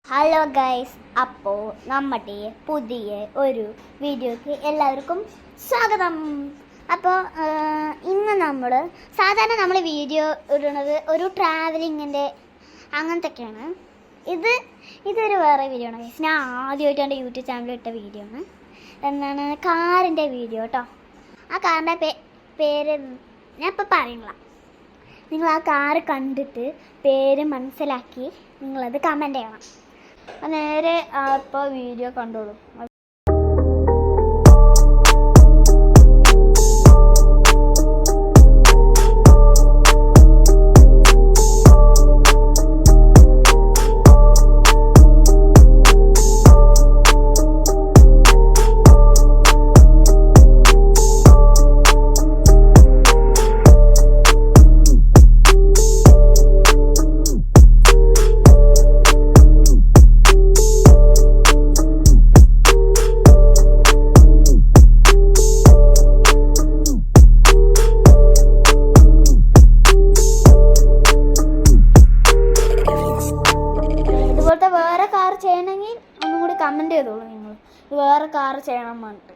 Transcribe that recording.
Hello guys, അപ്പോൾ നമ്മുടെ പുതിയ ഒരു വീഡിയോക്ക് എല്ലാവർക്കും സ്വാഗതം. അപ്പോൾ ഇന്ന് നമ്മൾ സാധാരണ നമ്മൾ വീഡിയോ ഇടുന്നത് ഒരു ട്രാവലിങ്ങിൻ്റെ അങ്ങനത്തെയൊക്കെയാണ്. ഇതൊരു വേറെ വീഡിയോ ആണ് ഗൈസ്. ഞാൻ ആദ്യമായിട്ട് എൻ്റെ യൂട്യൂബ് ചാനലിൽ ഇട്ട വീഡിയോ ആണ്. എന്താണ് കാറിൻ്റെ വീഡിയോ കേട്ടോ. ആ കാറിൻ്റെ പേര് ഞാൻ ഇപ്പോൾ പറയുന്നില്ല. നിങ്ങൾ ആ കാറ് കണ്ടിട്ട് പേര് മനസ്സിലാക്കി നിങ്ങളത് കമൻറ്റ് ചെയ്യണം. നേരെ ഇപ്പോൾ വീഡിയോ കണ്ടോളൂ. ഇതുപോലത്തെ വേറെ കാർ ചെയ്യണമെങ്കിൽ ഒന്നും കൂടി കമൻറ്റ് ചെയ്തോളൂ. നിങ്ങൾ വേറെ കാർ ചെയ്യണം പറഞ്ഞിട്ട്.